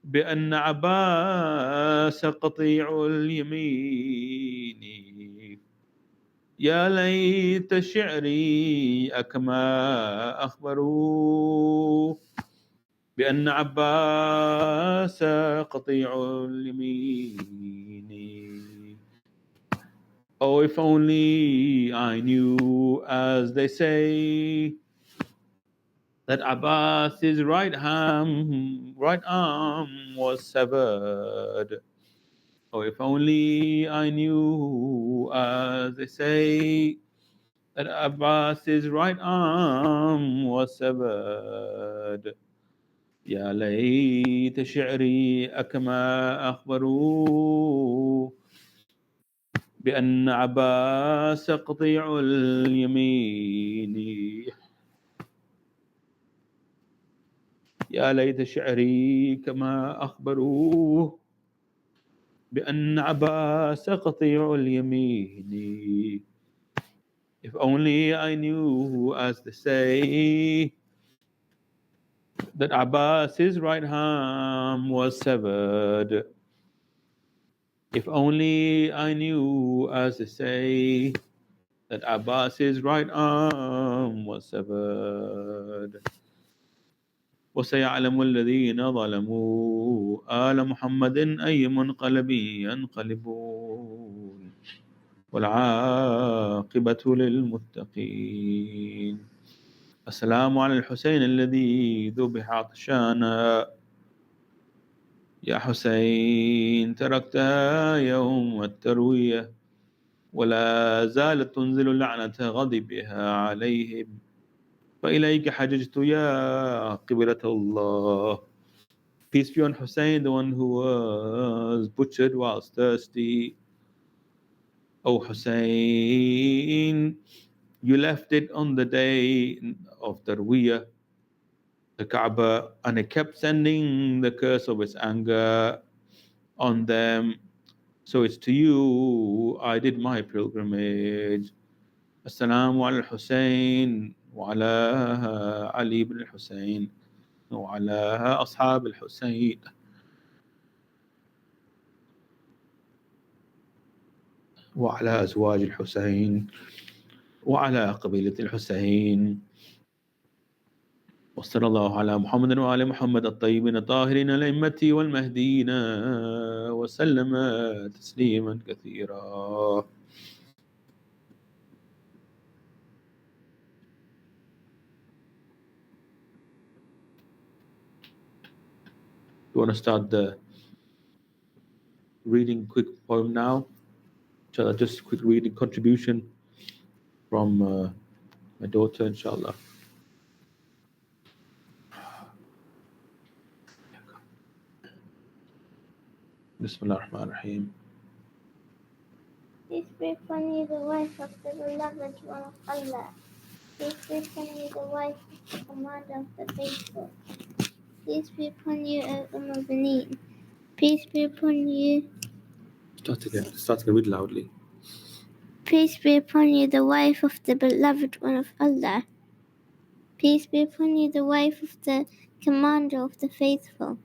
بأن عباس قطيع اليمين. يا ليت شعري أكما أخبروه بأن عباس قطيع اليمين. Oh, if only I knew, as they say, that Abbas's right arm was severed. Oh, if only I knew, as they say, that Abbas's right arm was severed. يا ليت شعري أكما أخبروه بأن عباس قطيع اليمين. يا ليت شعري كما أخبروه بأن عباس قطيع اليمين. If only I knew, as they say, that Abbas's right arm was severed. If only I knew, as they say, that Abbas's right arm was severed. وسيعلم الذين ظلموا آل محمد أي منقلب ينقلبون والعاقبة للمتقين. السلام على الحسين الذي ذبح عطشانا. يا حسين تركتها يوم التروية ولا زالت تنزل لعنة غضبها عليهم. فإليك حججت يا قبلة الله. Peace be on Hussein, the one who was butchered whilst thirsty. O Hussein, you left it on the day of Tarwiyah, the Kaaba, and it kept sending the curse of its anger on them. So it's to you I did my pilgrimage. Assalamu ala al-Hussein wa ala Ali ibn al-Hussein wa ala ashab al-Hussein wa ala azwaj al-Hussein wa ala qabilat al-Hussein. وصلى الله على محمد وآل محمد الطيبين الطاهرين الأئمة والمهديين وسلم تسليما كثيرا. You want to start the reading quick poem now? Inshallah, just quick reading contribution from my daughter, inshallah. Bismillah ar-Rahman ar-Rahim. Peace be upon you, the wife of the beloved one of Allah. Peace be upon you, the wife of the commander of the faithful. Peace be upon you, O Al-Baneen. Peace be upon you. Start again. Read loudly. Peace be upon you, the wife of the beloved one of Allah. Peace be upon you, the wife of the commander of the faithful.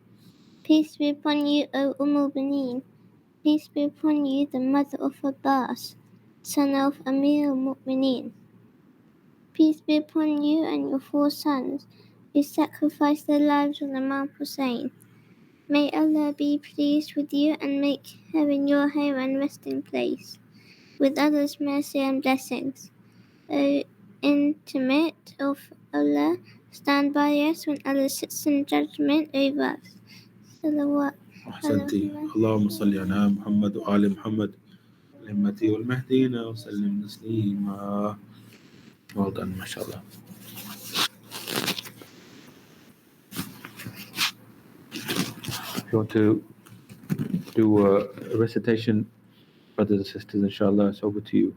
Peace be upon you, O Al-Baneen. Peace be upon you, the mother of Abbas, son of Amir al-Mu'mineen. Peace be upon you and your 4 sons, who sacrificed their lives on Imam Hussein. May Allah be pleased with you and make heaven your home and resting place, with Allah's mercy and blessings. O intimate of Allah, stand by us when Allah sits in judgment over us. Salawat. أحسنتي. اللهم صل على محمد وآل محمد الأئمة والمهديين وسلم تسليما. Well done, mashallah. If you want to do a recitation, brothers and sisters, inshallah, it's over to you.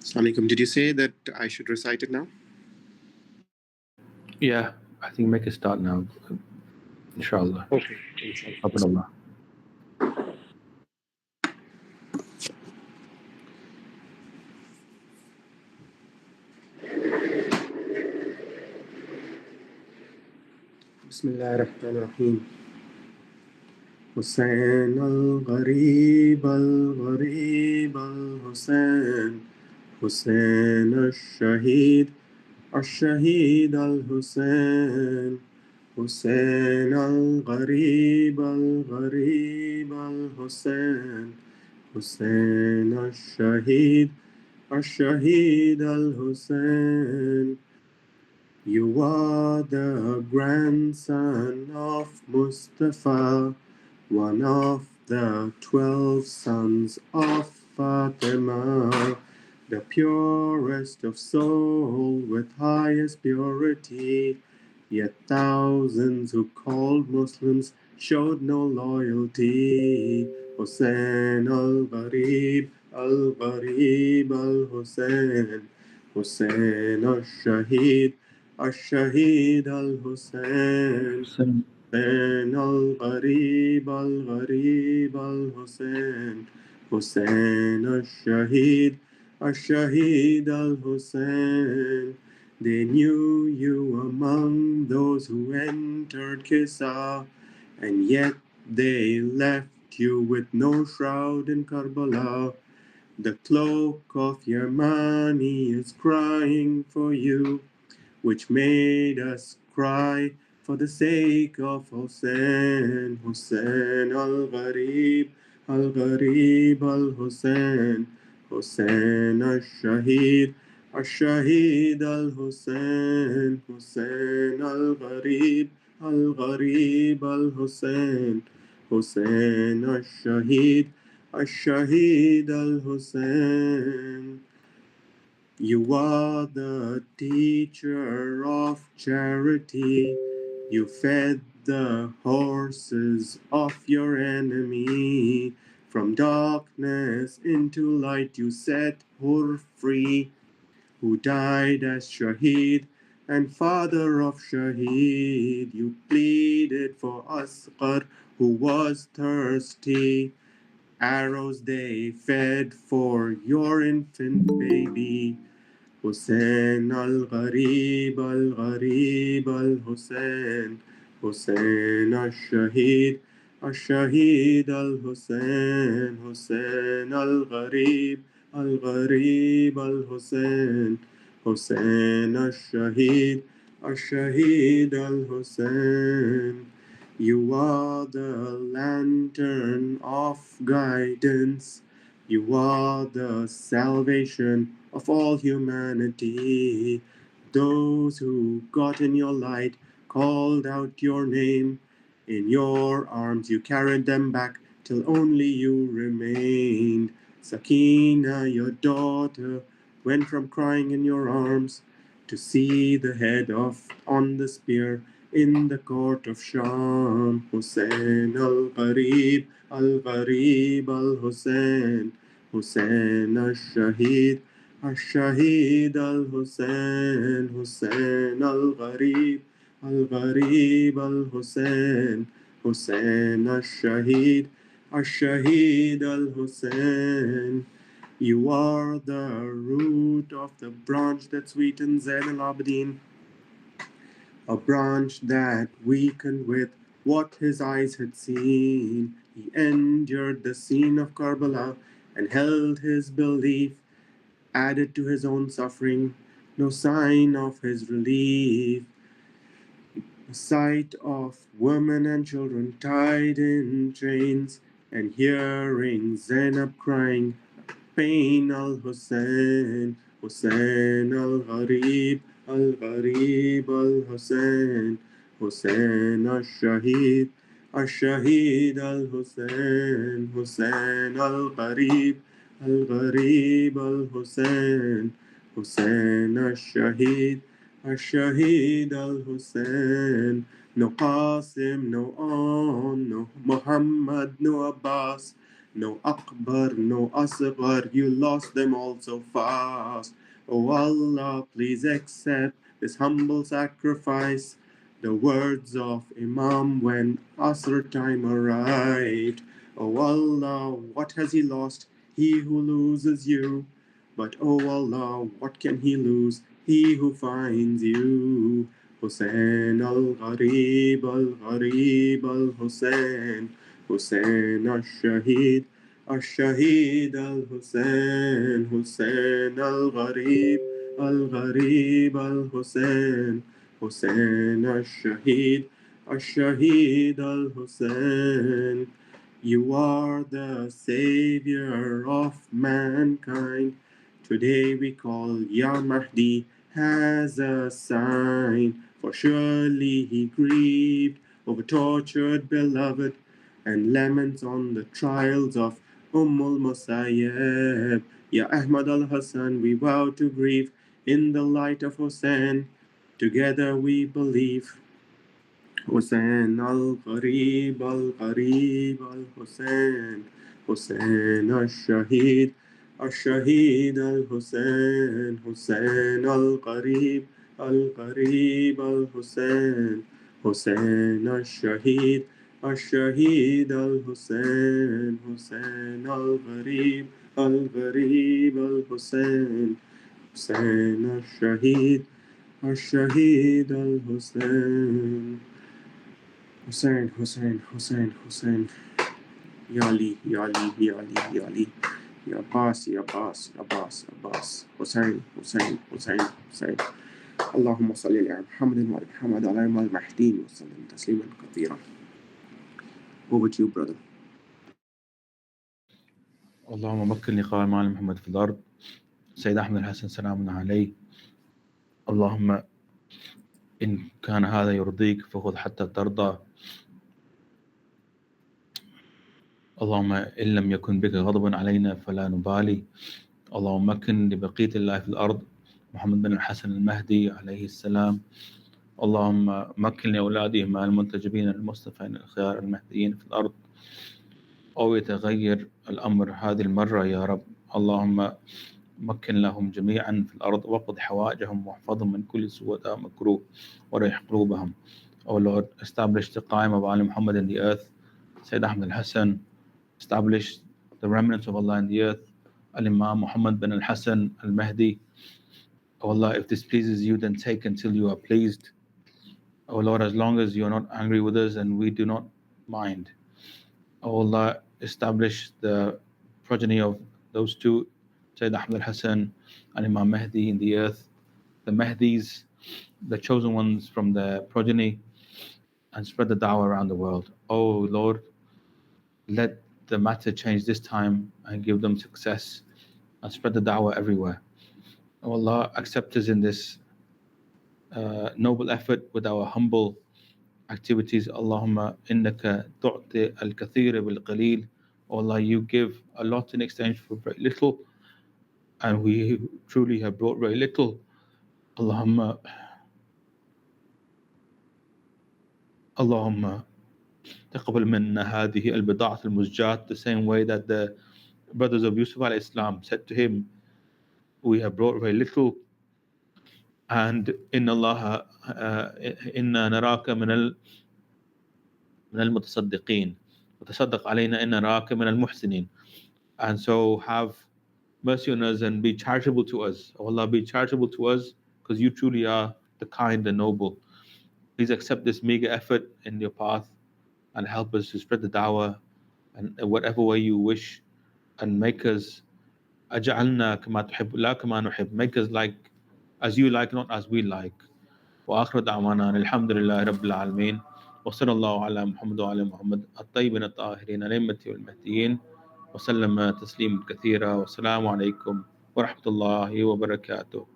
Assalamualaikum. Did you say that I should recite it now? Yeah, I think make a start now, inshallah. Okay. Open Allah. Bismillahirrahmanirrahim. Hussein al-Gharib al-Gharib al-Hussein. Hussein al-Shahid al-Shahid al-Hussein. Hussein al-Gharib al-Gharib al-Hussein. Hussein al-Shahid al-Shahid al-Hussein. You are the grandson of Mustafa, one of the 12 sons of Fatima, the purest of soul with highest purity. Yet thousands who called Muslims showed no loyalty. Hussein al-Gharib, al-Gharib al-Hussein, Hussein al-Shahid, al-Shahid al-Hussein. Hussein. حسين الغريب الغريب الحسين حسين الشهيد الشهيد الحسين. They knew you among those who entered Kisa, and yet they left you with no shroud in Karbala. The cloak of Yamani is crying for you, which made us cry for the sake of Hussein, Hussein al-Gharib, al-Gharib al-Hussein, Hussein al-Shahid, al-Shahid al-Hussein, Hussein al-Gharib, al-Gharib al-Hussein, Hussein al-Shahid, al-Shahid al-Hussein. You are the teacher of charity. You fed the horses of your enemy. From darkness into light you set Hur free, who died as Shaheed and father of Shaheed. You pleaded for Asghar, who was thirsty. Arrows they fed for your infant baby. حسين الغريب الغريب الحسين حسين الشهيد الشهيد الحسين حسين الغريب الغريب الحسين حسين الشهيد الشهيد الحسين. You are the lantern of guidance. You are the salvation of all humanity. Those who got in your light called out your name. In your arms you carried them back till only you remained. Sakina, your daughter, went from crying in your arms to see the head of on the spear in the court of Sham. Hussein al-Gharib, al-Gharib al-Hussein, Hussein al-Shahid, al-Shahid al-Hussein, Hussein al-Gharib, al-Gharib al-Hussein, Hussein al-Shahid, al-Shahid al-Hussein. You are the root of the branch that sweetens Zain al-Abidin, a branch that weakened with what his eyes had seen. He endured the scene of Karbala and held his belief, added to his own suffering, no sign of his relief. The sight of women and children tied in chains, and hearing Zainab crying, pain al-Hussein, Hussein al-Gharib, al-Gharib al-Hussein, Hussein al-Shahid, al-Shahid al-Hussein, Hussein al-Gharib, al-Gharib al-Hussein, Hussein al-Shahid, al-Shahid al-Hussein. No Qasim, no On, no Muhammad, no Abbas, no Akbar, no Asghar, you lost them all so fast. O Allah, please accept this humble sacrifice. The words of Imam when Asr time arrived. O Allah, what has he lost? He who loses you. But O Allah, what can he lose? He who finds you. Hussein al-Gharib, al-Gharib al-Hussein, Hussein al-Shahid, al-Shahid al-Hussein, Hussein al-Gharib, al-Gharib al-Hussein, Hussein al-Shahid, al-Shahid al-Hussein. You are the savior of mankind. Today we call Ya Mahdi, as a sign, for surely he grieved over tortured beloved, and laments on the trials of Al-Musayyab. Ya Ahmed Al-Hasan, we vow to grieve in the light of Hussein. Together we believe. حسين الغريب الغريب الحسين حسين الشهيد الشهيد الحسين حسين الغريب الغريب الحسين حسين الشهيد الشهيد الحسين حسين الغريب الغريب الحسين حسين الشهيد الشهيد الحسين Hussein, Hussein, Hussein, Hussein. Ya Ali, Ya Ali, Ya Ali, Ya Ali. Ya Abbas, Ya Abbas, Abbas, Abbas. Hussein, Hussein, Hussein, Hussein. اللهم صل على محمد وعلى محمد وعلى آل المهديين وسلم تسليما كثيرا. Over to you, brother. اللهم مكن لقاء مال محمد في الأرض. سيد أحمد الحسن سلام عليه. اللهم إن كان هذا يرضيك فخذ حتى ترضى. اللهم إن لم يكن بك غضب علينا فلا نبالي. اللهم مكن لبقية الله في الأرض محمد بن الحسن المهدي عليه السلام. اللهم مكن لأولادهم المنتجبين المصطفين الخيار المهديين في الأرض. أو يتغير الأمر هذه المرة يا رب. اللهم مكن لهم جميعا في الأرض واقض حوائجهم واحفظهم من كل سوء مكروه وريح قلوبهم. Oh Lord, establish the Qaim of Ali Muhammad in the earth, Sayyid Ahmed Al-Hasan, establish the remnants of Allah in the earth, Al-Imam Muhammad bin Al-Hasan Al-Mahdi. Oh Allah, if this pleases you, then take until you are pleased. Oh Lord, as long as you are not angry with us and we do not mind. Oh Allah, establish the progeny of those two, Sayyid Ahmed Al-Hasan and Imam Mahdi in the earth, the Mahdis, the chosen ones from the progeny, and spread the da'wah around the world. Oh Lord, let the matter change this time and give them success and spread the da'wah everywhere. Oh Allah, accept us in this noble effort with our humble activities. Allahumma innaka tu'ti al-kathir bil-qaleel. Oh Allah, you give a lot in exchange for very little, and we truly have brought very little. Allahumma تقبل منا هذه البضاعة المزجاة, the same way that the brothers of Yusuf alayhi Islam said to him, we have brought very little, and إن الله إنا نراك من المتصدقين وتصدق علينا إن نراك من المحسنين. And so have mercy on us and be charitable to us. Oh Allah, be charitable to us because you truly are the kind and noble. Please accept this meager effort in your path and help us to spread the da'wah and whatever way you wish, and make us أجعلنا كما تحب لا كما نحب, make us like as you like, not as we like. وآخر دعوانا الحمد لله رب العالمين وصلى الله على محمد وعلى محمد الطيبين الطاهرين الأئمة والمهديين وسلم تسليما كثيرا. والسلام عليكم ورحمة الله وبركاته.